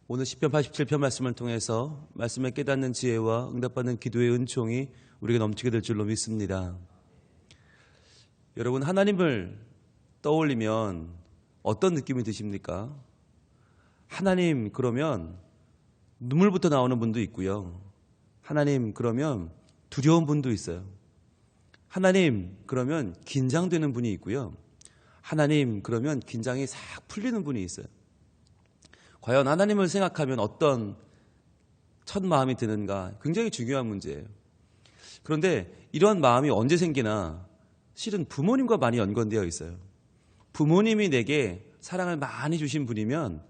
오늘 시편 87편 말씀을 통해서 말씀을 깨닫는 지혜와 응답받는 기도의 은총이 우리에게 넘치게 될 줄로 믿습니다. 여러분, 하나님을 떠올리면 어떤 느낌이 드십니까? 하나님 그러면 눈물부터 나오는 분도 있고요. 하나님 그러면 두려운 분도 있어요. 하나님 그러면 긴장되는 분이 있고요. 하나님 그러면 긴장이 싹 풀리는 분이 있어요. 과연 하나님을 생각하면 어떤 첫 마음이 드는가 굉장히 중요한 문제예요. 그런데 이러한 마음이 언제 생기나 실은 부모님과 많이 연관되어 있어요. 부모님이 내게 사랑을 많이 주신 분이면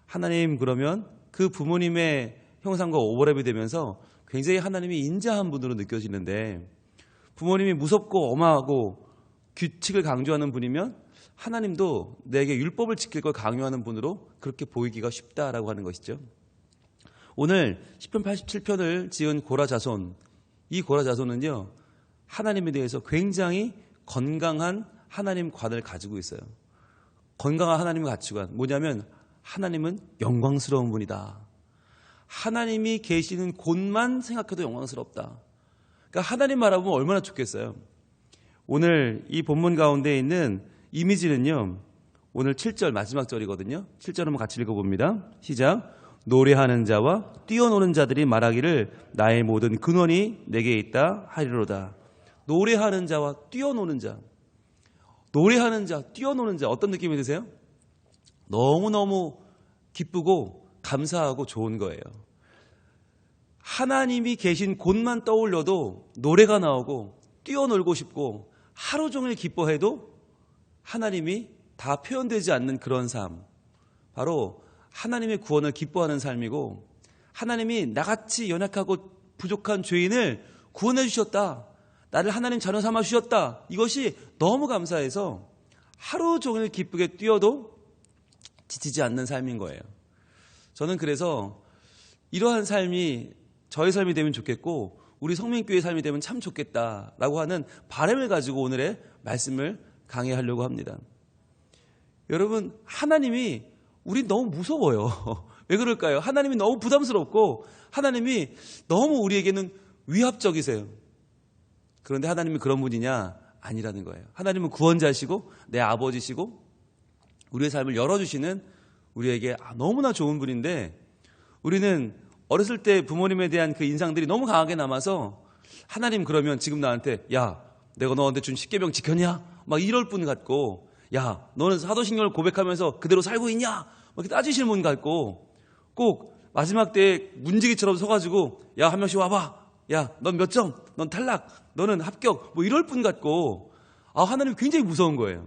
하나님 그러면 그 부모님의 형상과 오버랩이 되면서 굉장히 하나님이 인자한 분으로 느껴지는데, 부모님이 무섭고 엄하고 규칙을 강조하는 분이면 하나님도 내게 율법을 지킬 걸 강요하는 분으로 그렇게 보이기가 쉽다라고 하는 것이죠. 오늘 시편 87편을 지은 고라 자손, 이 고라 자손은요 하나님에 대해서 굉장히 건강한 하나님관을 가지고 있어요. 건강한 하나님의 가치관 뭐냐면 하나님은 영광스러운 분이다. 하나님이 계시는 곳만 생각해도 영광스럽다. 그러니까 하나님 말하면 얼마나 좋겠어요. 오늘 이 본문 가운데 있는 이미지는요, 오늘 7절 마지막 절이거든요. 7절 한번 같이 읽어봅니다. 시작. 노래하는 자와 뛰어노는 자들이 말하기를 나의 모든 근원이 내게 있다 하리로다. 노래하는 자와 뛰어노는 자. 노래하는 자, 뛰어노는 자, 어떤 느낌이 드세요? 너무너무 기쁘고 감사하고 좋은 거예요. 하나님이 계신 곳만 떠올려도 노래가 나오고 뛰어놀고 싶고 하루 종일 기뻐해도 하나님이 다 표현되지 않는 그런 삶, 바로 하나님의 구원을 기뻐하는 삶이고, 하나님이 나같이 연약하고 부족한 죄인을 구원해 주셨다, 나를 하나님 자녀 삼아 주셨다, 이것이 너무 감사해서 하루 종일 기쁘게 뛰어도 지치지 않는 삶인 거예요. 저는 그래서 이러한 삶이 저의 삶이 되면 좋겠고 우리 성민교회의 삶이 되면 참 좋겠다라고 하는 바람을 가지고 오늘의 말씀을 강의하려고 합니다. 여러분, 하나님이 우리 너무 무서워요. 왜 그럴까요? 하나님이 너무 부담스럽고 하나님이 너무 우리에게는 위압적이세요. 그런데 하나님이 그런 분이냐? 아니라는 거예요. 하나님은 구원자시고 내 아버지시고 우리의 삶을 열어주시는 우리에게 너무나 좋은 분인데, 우리는 어렸을 때 부모님에 대한 그 인상들이 너무 강하게 남아서 하나님 그러면 지금 나한테 야, 내가 너한테 준 십계명 지켰냐? 막 이럴 분 같고, 야, 너는 사도신경을 고백하면서 그대로 살고 있냐? 막 이렇게 따지시는 분 같고, 꼭 마지막 때에 문지기처럼 서가지고 야, 한 명씩 와봐. 야, 넌 몇 점? 넌 탈락. 너는 합격. 뭐 이럴 분 같고, 하나님 굉장히 무서운 거예요.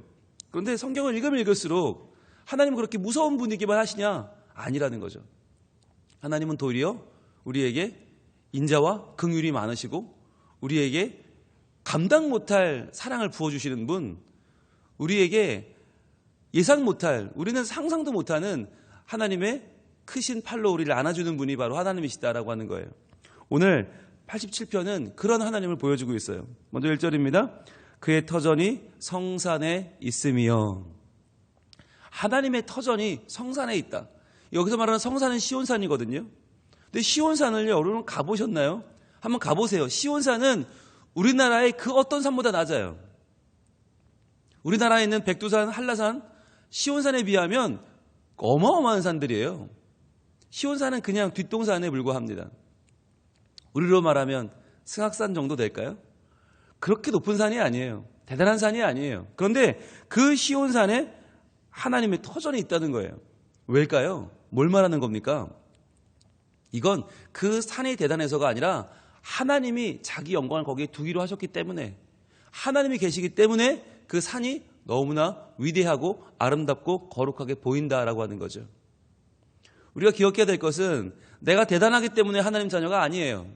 그런데 성경을 읽으면 읽을수록 하나님은 그렇게 무서운 분이기만 하시냐? 아니라는 거죠. 하나님은 도리어 우리에게 인자와 긍휼이 많으시고 우리에게 감당 못할 사랑을 부어주시는 분, 우리에게 예상 못할, 우리는 상상도 못하는 하나님의 크신 팔로 우리를 안아주는 분이 바로 하나님이시다라고 하는 거예요. 오늘 87편은 그런 하나님을 보여주고 있어요. 먼저 1절입니다. 그의 터전이 성산에 있으며. 하나님의 터전이 성산에 있다. 여기서 말하는 성산은 시온산이거든요. 근데 시온산을요, 여러분 가보셨나요? 한번 가보세요. 시온산은 우리나라의 그 어떤 산보다 낮아요. 우리나라에 있는 백두산, 한라산, 시온산에 비하면 어마어마한 산들이에요. 시온산은 그냥 뒷동산에 불과합니다. 우리로 말하면 승악산 정도 될까요? 그렇게 높은 산이 아니에요. 대단한 산이 아니에요. 그런데 그 시온산에 하나님의 터전이 있다는 거예요. 왜일까요? 뭘 말하는 겁니까? 이건 그 산이 대단해서가 아니라 하나님이 자기 영광을 거기에 두기로 하셨기 때문에, 하나님이 계시기 때문에 그 산이 너무나 위대하고 아름답고 거룩하게 보인다라고 하는 거죠. 우리가 기억해야 될 것은 내가 대단하기 때문에 하나님 자녀가 아니에요.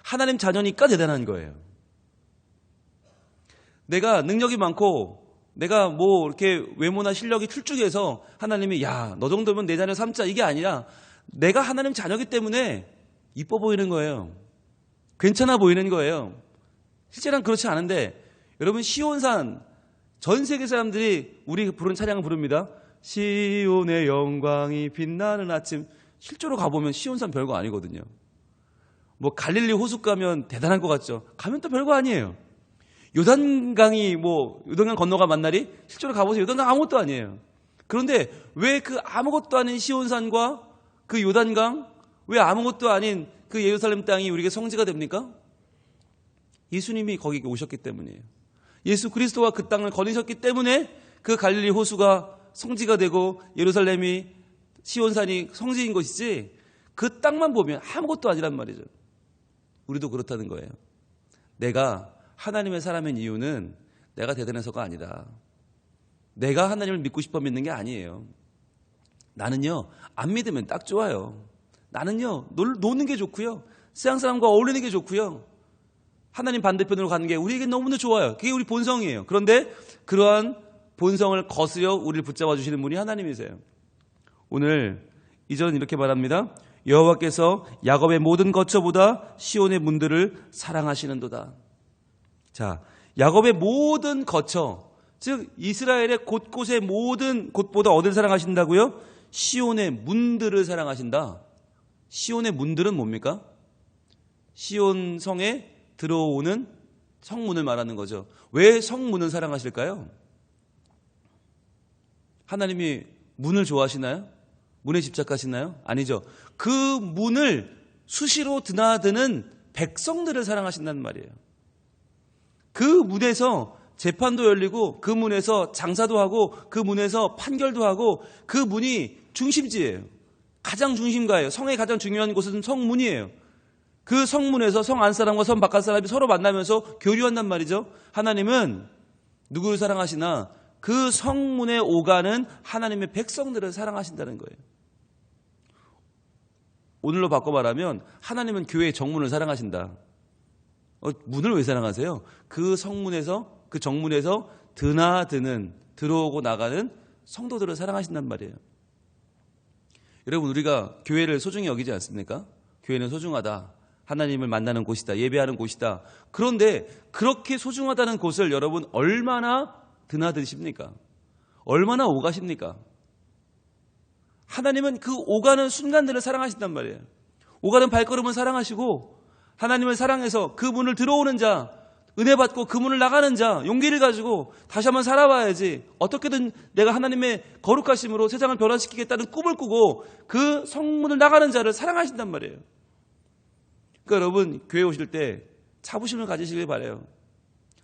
하나님 자녀니까 대단한 거예요. 내가 능력이 많고 내가 뭐 이렇게 외모나 실력이 출중해서 하나님이 야, 너 정도면 내 자녀 삼자, 이게 아니라 내가 하나님 자녀이기 때문에 이뻐 보이는 거예요. 괜찮아 보이는 거예요. 실제로는 그렇지 않은데, 여러분, 시온산, 전 세계 사람들이 우리 부른 찬양을 부릅니다. 시온의 영광이 빛나는 아침. 실제로 가보면 시온산 별거 아니거든요. 뭐 갈릴리 호수 가면 대단한 것 같죠. 가면 또 별거 아니에요. 요단강이 요단강 건너가 만날이 실제로 가보세요. 요단강 아무것도 아니에요. 그런데 왜 그 아무것도 아닌 시온산과 그 요단강, 왜 아무것도 아닌 그 예루살렘 땅이 우리에게 성지가 됩니까? 예수님이 거기 오셨기 때문이에요. 예수 그리스도가 그 땅을 거니셨기 때문에 그 갈릴리 호수가 성지가 되고 예루살렘이 시온산이 성지인 것이지, 그 땅만 보면 아무것도 아니란 말이죠. 우리도 그렇다는 거예요. 내가 하나님의 사람인 이유는 내가 대단해서가 아니다. 내가 하나님을 믿고 싶어 믿는 게 아니에요. 나는요, 안 믿으면 딱 좋아요. 나는요, 노는 게 좋고요. 세상 사람과 어울리는 게 좋고요. 하나님 반대편으로 가는 게 우리에게 너무나 좋아요. 그게 우리 본성이에요. 그런데 그러한 본성을 거스려 우리를 붙잡아 주시는 분이 하나님이세요. 오늘 이전 이렇게 말합니다. 여호와께서 야곱의 모든 거처보다 시온의 문들을 사랑하시는도다. 자, 야곱의 모든 거처, 즉 이스라엘의 곳곳의 모든 곳보다 어디를 사랑하신다고요? 시온의 문들을 사랑하신다. 시온의 문들은 뭡니까? 시온 성에 들어오는 성문을 말하는 거죠. 왜 성문을 사랑하실까요? 하나님이 문을 좋아하시나요? 문에 집착하시나요? 아니죠. 그 문을 수시로 드나드는 백성들을 사랑하신다는 말이에요. 그 문에서 재판도 열리고, 그 문에서 장사도 하고, 그 문에서 판결도 하고, 그 문이 중심지예요. 가장 중심가예요. 성의 가장 중요한 곳은 성문이에요. 그 성문에서 성 안 사람과 성 바깥 사람이 서로 만나면서 교류한단 말이죠. 하나님은 누구를 사랑하시나? 그 성문에 오가는 하나님의 백성들을 사랑하신다는 거예요. 오늘로 바꿔 말하면 하나님은 교회의 정문을 사랑하신다. 문을 왜 사랑하세요? 그 성문에서, 그 정문에서 드나드는, 들어오고 나가는 성도들을 사랑하신단 말이에요. 여러분, 우리가 교회를 소중히 여기지 않습니까? 교회는 소중하다. 하나님을 만나는 곳이다. 예배하는 곳이다. 그런데 그렇게 소중하다는 곳을 여러분 얼마나 드나드십니까? 얼마나 오가십니까? 하나님은 그 오가는 순간들을 사랑하신단 말이에요. 오가는 발걸음을 사랑하시고, 하나님을 사랑해서 그 문을 들어오는 자, 은혜 받고 그 문을 나가는 자, 용기를 가지고 다시 한번 살아봐야지, 어떻게든 내가 하나님의 거룩하심으로 세상을 변화시키겠다는 꿈을 꾸고 그 성문을 나가는 자를 사랑하신단 말이에요. 그러니까 여러분, 교회 오실 때 자부심을 가지시길 바라요.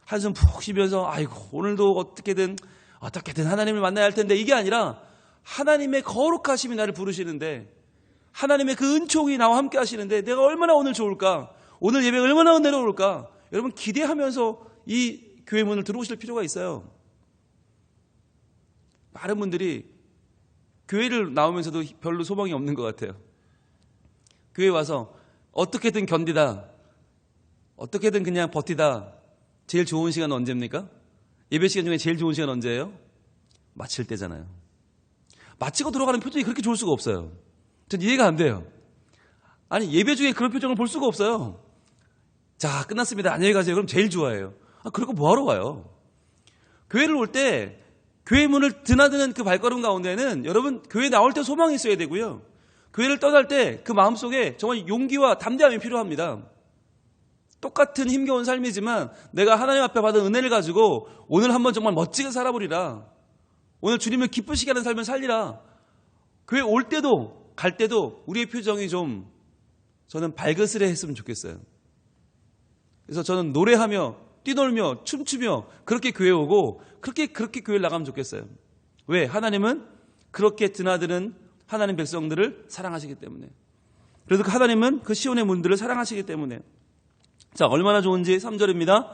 한숨 푹 쉬면서 아이고 오늘도 어떻게든 하나님을 만나야 할 텐데, 이게 아니라 하나님의 거룩하심이 나를 부르시는데, 하나님의 그 은총이 나와 함께 하시는데 내가 얼마나 오늘 좋을까, 오늘 예배가 얼마나 은혜로울까, 여러분 기대하면서 이 교회 문을 들어오실 필요가 있어요. 많은 분들이 교회를 나오면서도 별로 소망이 없는 것 같아요. 교회 와서 어떻게든 견디다, 어떻게든 그냥 버티다. 제일 좋은 시간은 언제입니까? 예배 시간 중에 제일 좋은 시간 언제예요? 마칠 때잖아요. 마치고 들어가는 표정이 그렇게 좋을 수가 없어요. 전 이해가 안 돼요. 아니, 예배 중에 그런 표정을 볼 수가 없어요. 자, 끝났습니다. 안녕히 가세요. 그럼 제일 좋아해요. 그리고 뭐하러 와요? 교회를 올 때 교회 문을 드나드는 그 발걸음 가운데는 여러분 교회 나올 때 소망이 있어야 되고요. 교회를 떠날 때 그 마음속에 정말 용기와 담대함이 필요합니다. 똑같은 힘겨운 삶이지만 내가 하나님 앞에 받은 은혜를 가지고 오늘 한번 정말 멋지게 살아보리라. 오늘 주님을 기쁘시게 하는 삶을 살리라. 교회 올 때도 갈 때도 우리의 표정이 좀 저는 발그스레 했으면 좋겠어요. 그래서 저는 노래하며 뛰놀며 춤추며 그렇게 교회 오고 그렇게 교회를 나가면 좋겠어요. 왜? 하나님은 그렇게 드나드는 하나님 백성들을 사랑하시기 때문에. 그래서 하나님은 그 시온의 문들을 사랑하시기 때문에. 자, 얼마나 좋은지 3절입니다.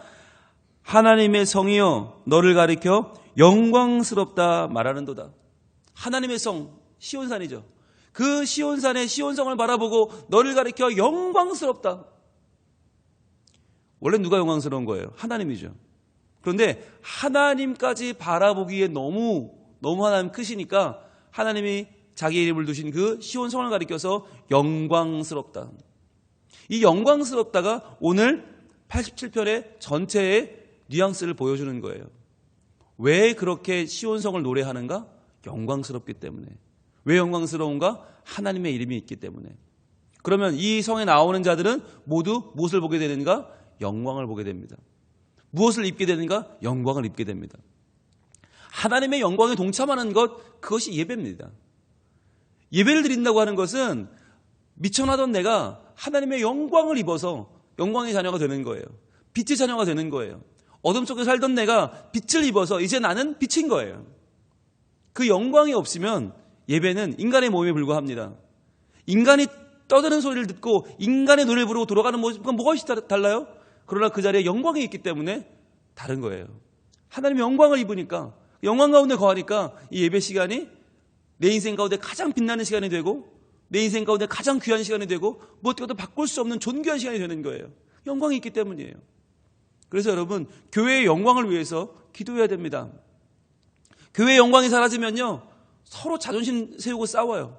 하나님의 성이여 너를 가리켜 영광스럽다 말하는도다. 하나님의 성, 시온산이죠. 그 시온산의 시온성을 바라보고 너를 가리켜 영광스럽다. 원래 누가 영광스러운 거예요? 하나님이죠. 그런데 하나님까지 바라보기에 너무 하나님 크시니까 하나님이 자기 이름을 두신 그 시온성을 가리켜서 영광스럽다. 이 영광스럽다가 오늘 87편의 전체의 뉘앙스를 보여주는 거예요. 왜 그렇게 시온성을 노래하는가? 영광스럽기 때문에. 왜 영광스러운가? 하나님의 이름이 있기 때문에. 그러면 이 성에 나오는 자들은 모두 무엇을 보게 되는가? 영광을 보게 됩니다. 무엇을 입게 되는가? 영광을 입게 됩니다. 하나님의 영광에 동참하는 것, 그것이 예배입니다. 예배를 드린다고 하는 것은 미천하던 내가 하나님의 영광을 입어서 영광의 자녀가 되는 거예요. 빛의 자녀가 되는 거예요. 어둠 속에 살던 내가 빛을 입어서 이제 나는 빛인 거예요. 그 영광이 없으면 예배는 인간의 모임에 불과합니다. 인간이 떠드는 소리를 듣고 인간의 노래를 부르고 돌아가는 모습과 뭐가 달라요? 그러나 그 자리에 영광이 있기 때문에 다른 거예요. 하나님의 영광을 입으니까, 영광 가운데 거하니까 이 예배 시간이 내 인생 가운데 가장 빛나는 시간이 되고, 내 인생 가운데 가장 귀한 시간이 되고, 무엇보다도 바꿀 수 없는 존귀한 시간이 되는 거예요. 영광이 있기 때문이에요. 그래서 여러분, 교회의 영광을 위해서 기도해야 됩니다. 교회의 영광이 사라지면요, 서로 자존심 세우고 싸워요.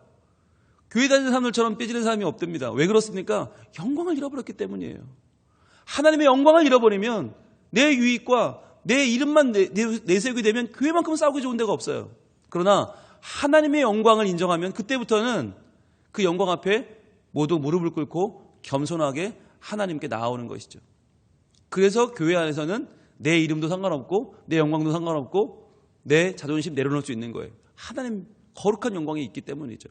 교회 다니는 사람들처럼 삐지는 사람이 없답니다. 왜 그렇습니까? 영광을 잃어버렸기 때문이에요. 하나님의 영광을 잃어버리면 내 유익과 내 이름만 내세우게 되면 교회만큼 싸우기 좋은 데가 없어요. 그러나 하나님의 영광을 인정하면 그때부터는 그 영광 앞에 모두 무릎을 꿇고 겸손하게 하나님께 나아오는 것이죠. 그래서 교회 안에서는 내 이름도 상관없고 내 영광도 상관없고 내 자존심 내려놓을 수 있는 거예요. 하나님 거룩한 영광이 있기 때문이죠.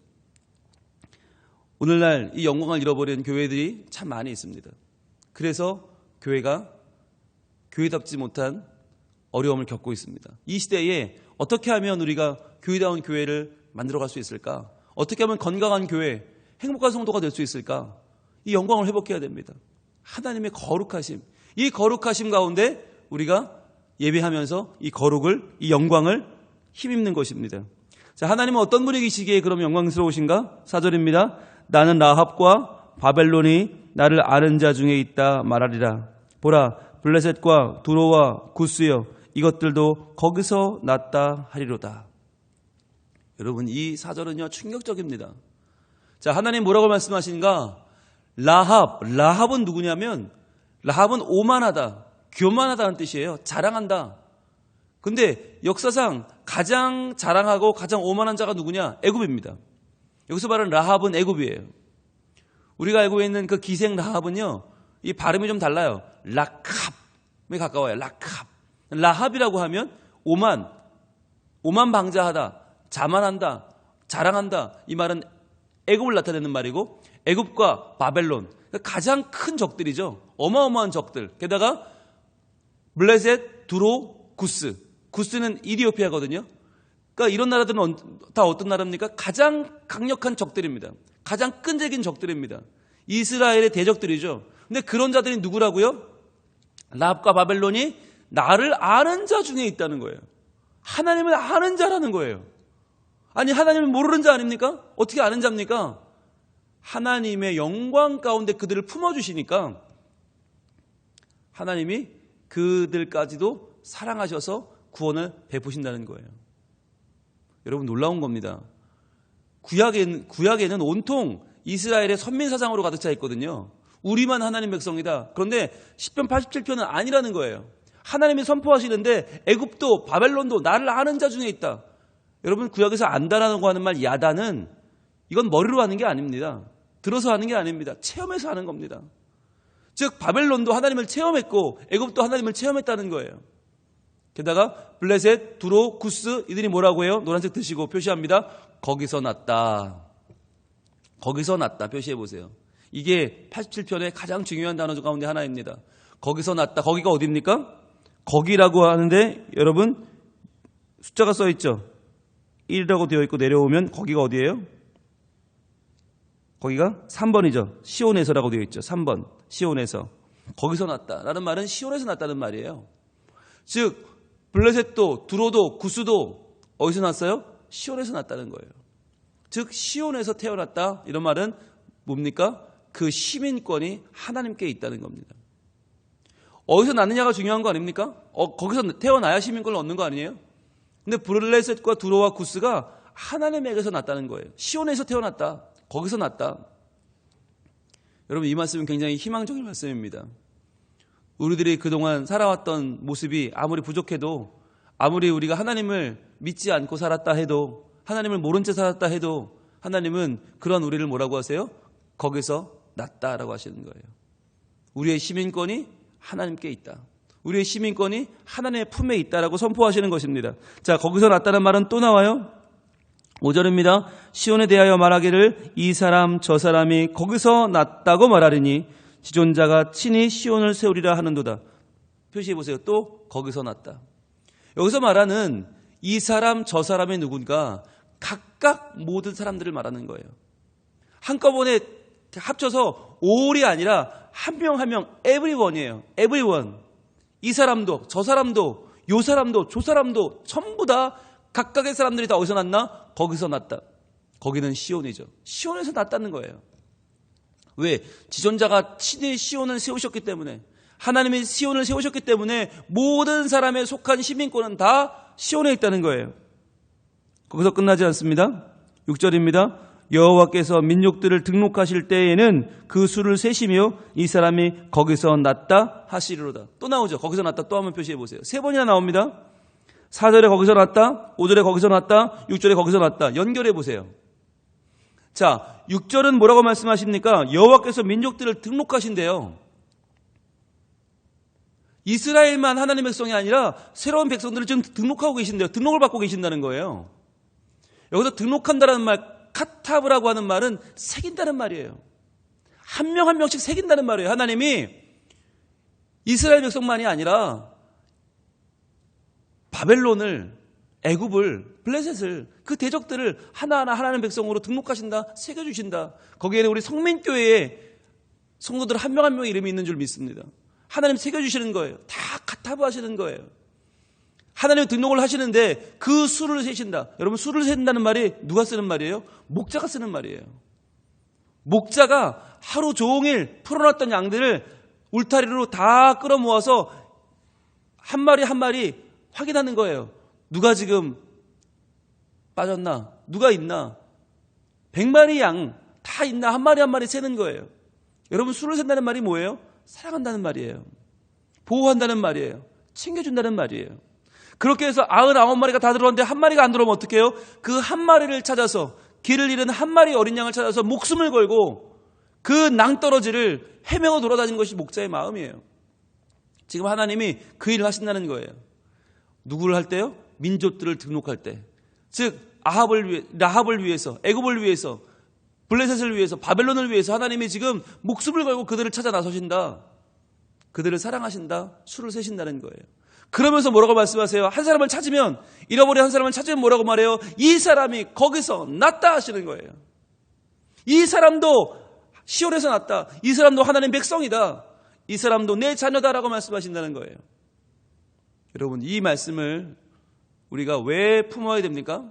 오늘날 이 영광을 잃어버린 교회들이 참 많이 있습니다. 그래서 교회가 교회답지 못한 어려움을 겪고 있습니다. 이 시대에 어떻게 하면 우리가 교회다운 교회를 만들어갈 수 있을까? 어떻게 하면 건강한 교회, 행복한 성도가 될 수 있을까? 이 영광을 회복해야 됩니다. 하나님의 거룩하심, 이 거룩하심 가운데 우리가 예배하면서 이 거룩을, 이 영광을 힘입는 것입니다. 자, 하나님은 어떤 분이시기에 그럼 영광스러우신가? 4절입니다. 나는 라합과 바벨론이 나를 아는 자 중에 있다 말하리라. 보라, 블레셋과 두로와 구스여, 이것들도 거기서 났다 하리로다. 여러분, 이 4절은요 충격적입니다. 자, 하나님 뭐라고 말씀하시는가? 라합은 누구냐면, 라합은 오만하다, 교만하다는 뜻이에요. 자랑한다. 근데 역사상 가장 자랑하고 가장 오만한 자가 누구냐? 애굽입니다. 여기서 말하는 라합은 애굽이에요. 우리가 알고 있는 그 기생 라합은요, 이 발음이 좀 달라요. 라캅에 가까워요. 라캅. 라합이라고 하면 오만방자하다, 자만한다, 자랑한다. 이 말은 애굽을 나타내는 말이고, 애굽과 바벨론, 가장 큰 적들이죠. 어마어마한 적들. 게다가 블레셋, 두로, 구스는 이디오피아거든요. 그러니까 이런 나라들은 다 어떤 나라입니까? 가장 강력한 적들입니다. 가장 끈질긴 적들입니다. 이스라엘의 대적들이죠. 근데 그런 자들이 누구라고요? 라합과 바벨론이 나를 아는 자 중에 있다는 거예요. 하나님을 아는 자라는 거예요. 아니, 하나님을 모르는 자 아닙니까? 어떻게 아는 자입니까? 하나님의 영광 가운데 그들을 품어주시니까 하나님이 그들까지도 사랑하셔서 구원을 베푸신다는 거예요. 여러분, 놀라운 겁니다. 구약에는 온통 이스라엘의 선민사상으로 가득 차 있거든요. 우리만 하나님 백성이다. 그런데 시편 87편은 아니라는 거예요. 하나님이 선포하시는데 애굽도 바벨론도 나를 아는 자 중에 있다. 여러분, 구약에서 안다라고 하는 말 야다는 이건 머리로 하는 게 아닙니다. 들어서 하는 게 아닙니다. 체험해서 하는 겁니다. 즉 바벨론도 하나님을 체험했고 애굽도 하나님을 체험했다는 거예요. 게다가 블레셋, 두로, 구스, 이들이 뭐라고 해요? 노란색 드시고 표시합니다. 거기서 났다. 거기서 났다. 표시해 보세요. 이게 87편의 가장 중요한 단어 가운데 하나입니다. 거기서 났다. 거기가 어디입니까? 거기라고 하는데 여러분 숫자가 써 있죠. 1이라고 되어 있고 내려오면 거기가 어디예요? 거기가 3번이죠. 시온에서라고 되어 있죠. 3번. 시온에서. 거기서 났다라는 말은 시온에서 났다는 말이에요. 즉 블레셋도 두로도 구스도 어디서 났어요? 시온에서 났다는 거예요. 즉 시온에서 태어났다. 이런 말은 뭡니까? 그 시민권이 하나님께 있다는 겁니다. 어디서 났느냐가 중요한 거 아닙니까? 거기서 태어나야 시민권을 얻는 거 아니에요? 근데 블레셋과 두로와 구스가 하나님에게서 났다는 거예요. 시온에서 태어났다. 거기서 났다. 여러분, 이 말씀은 굉장히 희망적인 말씀입니다. 우리들이 그동안 살아왔던 모습이 아무리 부족해도, 아무리 우리가 하나님을 믿지 않고 살았다 해도, 하나님을 모른 채 살았다 해도 하나님은 그런 우리를 뭐라고 하세요? 거기서 낫다라고 하시는 거예요. 우리의 시민권이 하나님께 있다. 우리의 시민권이 하나님의 품에 있다라고 선포하시는 것입니다. 자, 거기서 낫다는 말은 또 나와요. 5절입니다. 시온에 대하여 말하기를 이 사람 저 사람이 거기서 낫다고 말하리니 지존자가 친히 시온을 세우리라 하는도다. 표시해 보세요. 또 거기서 낫다. 여기서 말하는 이 사람 저 사람이 누군가 각각 모든 사람들을 말하는 거예요. 한꺼번에 합쳐서 all이 아니라 한 명 한 명 everyone이에요. everyone. 이 사람도 저 사람도 요 사람도 저 사람도 전부 다 각각의 사람들이 다 어디서 났나? 거기서 났다. 거기는 시온이죠. 시온에서 났다는 거예요. 왜? 지존자가 친히 시온을 세우셨기 때문에, 하나님이 시온을 세우셨기 때문에 모든 사람에 속한 시민권은 다 시온에 있다는 거예요. 거기서 끝나지 않습니다. 6절입니다. 여호와께서 민족들을 등록하실 때에는 그 수를 세시며 이 사람이 거기서 났다 하시리로다. 또 나오죠. 거기서 났다 또 한번 표시해 보세요. 3번이나 나옵니다. 4절에 거기서 났다, 5절에 거기서 났다, 6절에 거기서 났다. 연결해 보세요. 자, 6절은 뭐라고 말씀하십니까? 여호와께서 민족들을 등록하신대요. 이스라엘만 하나님의 백성이 아니라 새로운 백성들을 지금 등록하고 계신대요. 등록을 받고 계신다는 거예요. 여기서 등록한다는 말, 카타브라고 하는 말은 새긴다는 말이에요. 한 명 한 명씩 새긴다는 말이에요. 하나님이 이스라엘 백성만이 아니라 바벨론을, 애굽을, 블레셋을, 그 대적들을 하나하나 하나님 백성으로 등록하신다, 새겨주신다. 거기에는 우리 성민교회의 성도들 한 명 한 명 이름이 있는 줄 믿습니다. 하나님 새겨주시는 거예요. 다 카타브 하시는 거예요. 하나님 등록을 하시는데 그 수를 세신다. 여러분, 수를 세신다는 말이 누가 쓰는 말이에요? 목자가 쓰는 말이에요. 목자가 하루 종일 풀어놨던 양들을 울타리로 다 끌어모아서 한 마리 한 마리 확인하는 거예요. 누가 지금 빠졌나? 누가 있나? 100마리 양 다 있나? 한 마리 한 마리 세는 거예요. 여러분, 수를 센다는 말이 뭐예요? 사랑한다는 말이에요. 보호한다는 말이에요. 챙겨준다는 말이에요. 그렇게 해서 99마리가 다 들어왔는데 한 마리가 안 들어오면 어떡해요? 그 한 마리를 찾아서, 길을 잃은 한 마리 어린 양을 찾아서 목숨을 걸고 그 낭떠러지를 헤매어 돌아다니는 것이 목자의 마음이에요. 지금 하나님이 그 일을 하신다는 거예요. 누구를 할 때요? 민족들을 등록할 때. 즉 라합을 위해서, 애굽을 위해서, 블레셋을 위해서, 바벨론을 위해서 하나님이 지금 목숨을 걸고 그들을 찾아 나서신다. 그들을 사랑하신다. 수를 세신다는 거예요. 그러면서 뭐라고 말씀하세요? 한 사람을 찾으면, 잃어버린 한 사람을 찾으면 뭐라고 말해요? 이 사람이 거기서 났다 하시는 거예요. 이 사람도 시온에서 났다. 이 사람도 하나님 백성이다. 이 사람도 내 자녀다라고 말씀하신다는 거예요. 여러분, 이 말씀을 우리가 왜 품어야 됩니까?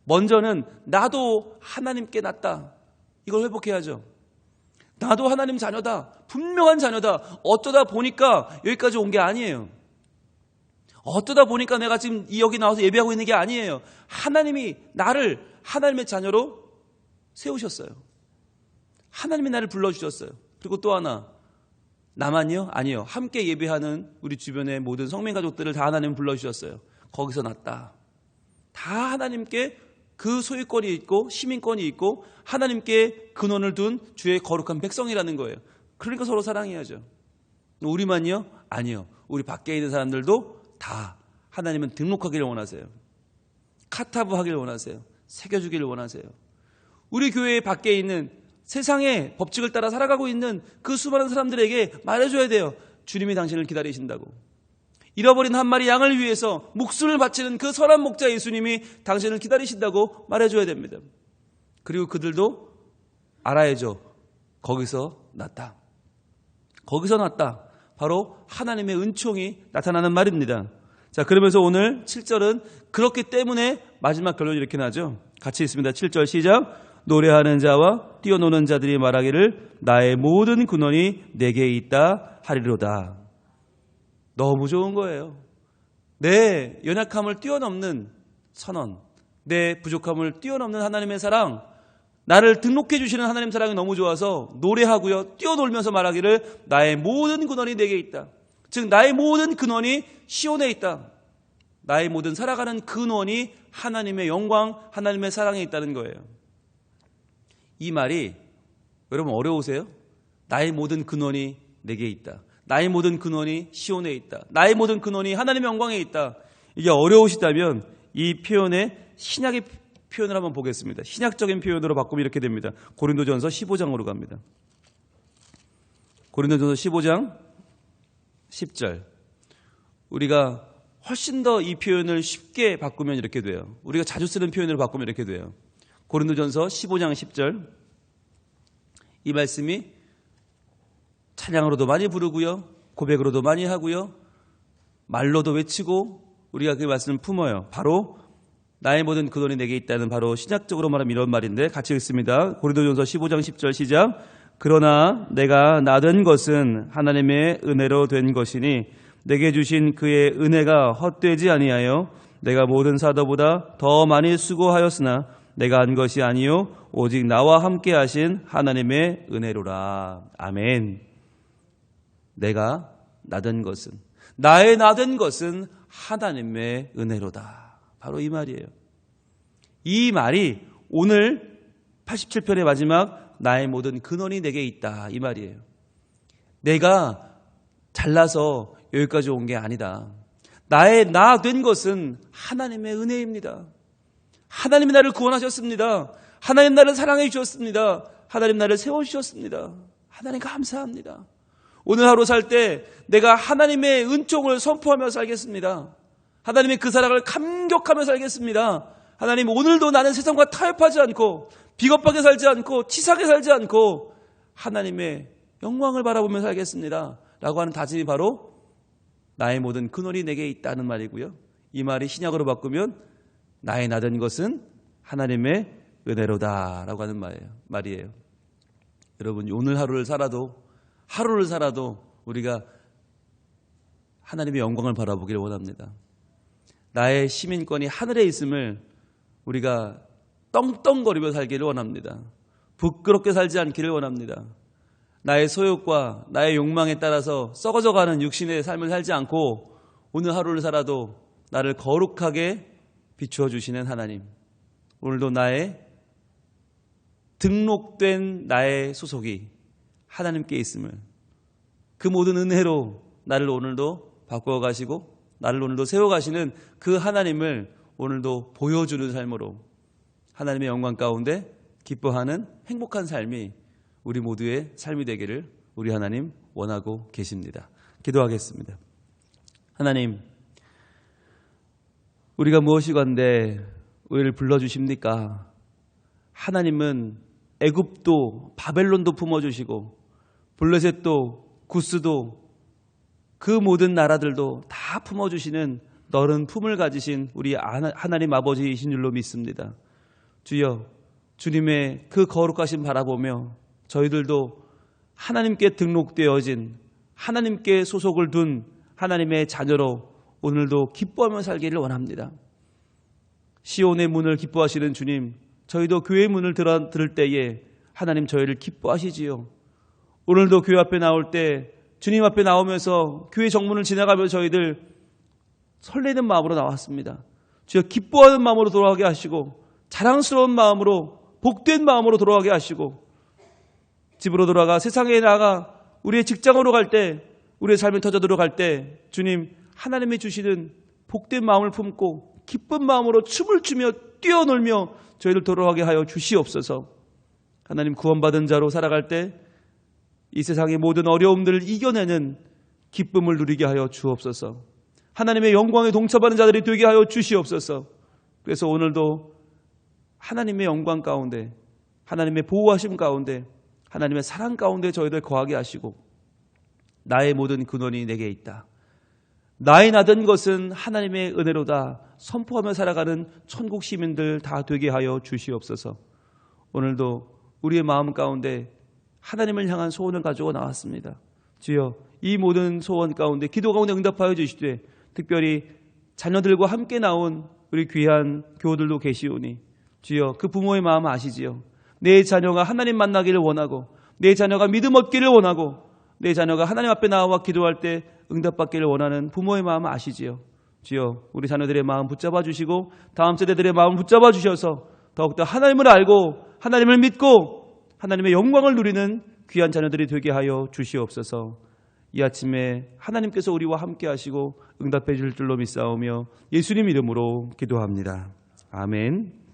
먼저는 나도 하나님께 났다. 이걸 회복해야죠. 나도 하나님 자녀다. 분명한 자녀다. 어쩌다 보니까 여기까지 온 게 아니에요. 어쩌다 보니까 내가 지금 여기 나와서 예배하고 있는 게 아니에요. 하나님이 나를 하나님의 자녀로 세우셨어요. 하나님이 나를 불러주셨어요. 그리고 또 하나, 나만요? 아니요. 함께 예배하는 우리 주변의 모든 성민 가족들을 다 하나님 불러주셨어요. 거기서 났다. 다 하나님께 그 소유권이 있고 시민권이 있고 하나님께 근원을 둔 주의 거룩한 백성이라는 거예요. 그러니까 서로 사랑해야죠. 우리만요? 아니요. 우리 밖에 있는 사람들도 다 하나님은 등록하기를 원하세요. 카타브 하기를 원하세요. 새겨주기를 원하세요. 우리 교회 밖에 있는 세상의 법칙을 따라 살아가고 있는 그 수많은 사람들에게 말해줘야 돼요. 주님이 당신을 기다리신다고. 잃어버린 한 마리 양을 위해서 목숨을 바치는 그 선한 목자 예수님이 당신을 기다리신다고 말해줘야 됩니다. 그리고 그들도 알아야죠. 거기서 났다. 거기서 났다. 바로 하나님의 은총이 나타나는 말입니다. 자, 그러면서 오늘 7절은 그렇기 때문에 마지막 결론이 이렇게 나죠. 같이 있습니다. 7절 시작. 노래하는 자와 뛰어노는 자들이 말하기를 나의 모든 근원이 내게 있다 하리로다. 너무 좋은 거예요. 내 연약함을 뛰어넘는 선언, 내 부족함을 뛰어넘는 하나님의 사랑, 나를 등록해 주시는 하나님 사랑이 너무 좋아서 노래하고요, 뛰어놀면서 말하기를 나의 모든 근원이 내게 있다. 즉 나의 모든 근원이 시온에 있다. 나의 모든 살아가는 근원이 하나님의 영광, 하나님의 사랑에 있다는 거예요. 이 말이 여러분 어려우세요? 나의 모든 근원이 내게 있다. 나의 모든 근원이 시온에 있다. 나의 모든 근원이 하나님의 영광에 있다. 이게 어려우시다면 이 표현의 신약의 표현을 한번 보겠습니다. 신약적인 표현으로 바꾸면 이렇게 됩니다. 고린도전서 15장으로 갑니다. 고린도전서 15장 10절. 우리가 훨씬 더 이 표현을 쉽게 바꾸면 이렇게 돼요. 우리가 자주 쓰는 표현으로 바꾸면 이렇게 돼요. 고린도전서 15장 10절. 이 말씀이 찬양으로도 많이 부르고요, 고백으로도 많이 하고요, 말로도 외치고 우리가 그 말씀을 품어요. 바로 나의 모든 근원이 내게 있다는, 바로 신약적으로 말하면 이런 말인데 같이 읽습니다. 고린도전서 15장 10절 시작. 그러나 내가 나된 것은 하나님의 은혜로 된 것이니 내게 주신 그의 은혜가 헛되지 아니하여 내가 모든 사도보다 더 많이 수고하였으나 내가 한 것이 아니요 오직 나와 함께 하신 하나님의 은혜로라. 아멘. 내가 나된 것은, 나의 나된 것은 하나님의 은혜로다. 바로 이 말이에요. 이 말이 오늘 87편의 마지막 나의 모든 근원이 내게 있다, 이 말이에요. 내가 잘나서 여기까지 온 게 아니다. 나의 나 된 것은 하나님의 은혜입니다. 하나님이 나를 구원하셨습니다. 하나님 나를 사랑해 주셨습니다. 하나님 나를 세워주셨습니다. 하나님 감사합니다. 오늘 하루 살 때 내가 하나님의 은총을 선포하며 살겠습니다. 하나님의 그 사랑을 감격하며 살겠습니다. 하나님, 오늘도 나는 세상과 타협하지 않고 비겁하게 살지 않고 치사하게 살지 않고 하나님의 영광을 바라보며 살겠습니다 라고 하는 다짐이 바로 나의 모든 근원이 내게 있다는 말이고요. 이 말이 신약으로 바꾸면 나의 나된 것은 하나님의 은혜로다 라고 하는 말이에요. 여러분, 오늘 하루를 살아도 우리가 하나님의 영광을 바라보기를 원합니다. 나의 시민권이 하늘에 있음을 우리가 떵떵거리며 살기를 원합니다. 부끄럽게 살지 않기를 원합니다. 나의 소욕과 나의 욕망에 따라서 썩어져가는 육신의 삶을 살지 않고 오늘 하루를 살아도 나를 거룩하게 비추어 주시는 하나님, 오늘도 나의 등록된 나의 소속이 하나님께 있음을, 그 모든 은혜로 나를 오늘도 바꾸어 가시고 나를 오늘도 세워가시는 그 하나님을 오늘도 보여주는 삶으로 하나님의 영광 가운데 기뻐하는 행복한 삶이 우리 모두의 삶이 되기를 우리 하나님 원하고 계십니다. 기도하겠습니다. 하나님, 우리가 무엇이건데 우리를 불러주십니까? 하나님은 애굽도 바벨론도 품어주시고 블레셋도 구스도 그 모든 나라들도 다 품어주시는 너른 품을 가지신 우리 하나님 아버지이신 줄로 믿습니다. 주여, 주님의 그 거룩하심 바라보며 저희들도 하나님께 등록되어진, 하나님께 소속을 둔 하나님의 자녀로 오늘도 기뻐하며 살기를 원합니다. 시온의 문을 기뻐하시는 주님, 저희도 교회 문을 들을 때에 하나님 저희를 기뻐하시지요. 오늘도 교회 앞에 나올 때 주님 앞에 나오면서 교회 정문을 지나가며 저희들 설레는 마음으로 나왔습니다. 주여, 기뻐하는 마음으로 돌아가게 하시고 자랑스러운 마음으로, 복된 마음으로 돌아가게 하시고 집으로 돌아가 세상에 나가 우리의 직장으로 갈 때, 우리의 삶을 터져 들어갈 때 주님 하나님이 주시는 복된 마음을 품고 기쁜 마음으로 춤을 추며 뛰어놀며 저희들 돌아가게 하여 주시옵소서. 하나님, 구원받은 자로 살아갈 때 이 세상의 모든 어려움들을 이겨내는 기쁨을 누리게 하여 주옵소서. 하나님의 영광에 동참하는 자들이 되게 하여 주시옵소서. 그래서 오늘도 하나님의 영광 가운데, 하나님의 보호하심 가운데, 하나님의 사랑 가운데 저희들 거하게 하시고 나의 모든 근원이 내게 있다, 나의 나된 것은 하나님의 은혜로다 선포하며 살아가는 천국 시민들 다 되게 하여 주시옵소서. 오늘도 우리의 마음 가운데 하나님을 향한 소원을 가지고 나왔습니다. 주여, 이 모든 소원 가운데, 기도 가운데 응답하여 주시되 특별히 자녀들과 함께 나온 우리 귀한 교우들도 계시오니 주여, 그 부모의 마음 아시지요. 내 자녀가 하나님 만나기를 원하고, 내 자녀가 믿음 얻기를 원하고, 내 자녀가 하나님 앞에 나와 기도할 때 응답받기를 원하는 부모의 마음 아시지요. 주여, 우리 자녀들의 마음 붙잡아 주시고 다음 세대들의 마음 붙잡아 주셔서 더욱더 하나님을 알고 하나님을 믿고 하나님의 영광을 누리는 귀한 자녀들이 되게 하여 주시옵소서. 이 아침에 하나님께서 우리와 함께 하시고 응답해 줄 줄로 믿사오며 예수님 이름으로 기도합니다. 아멘.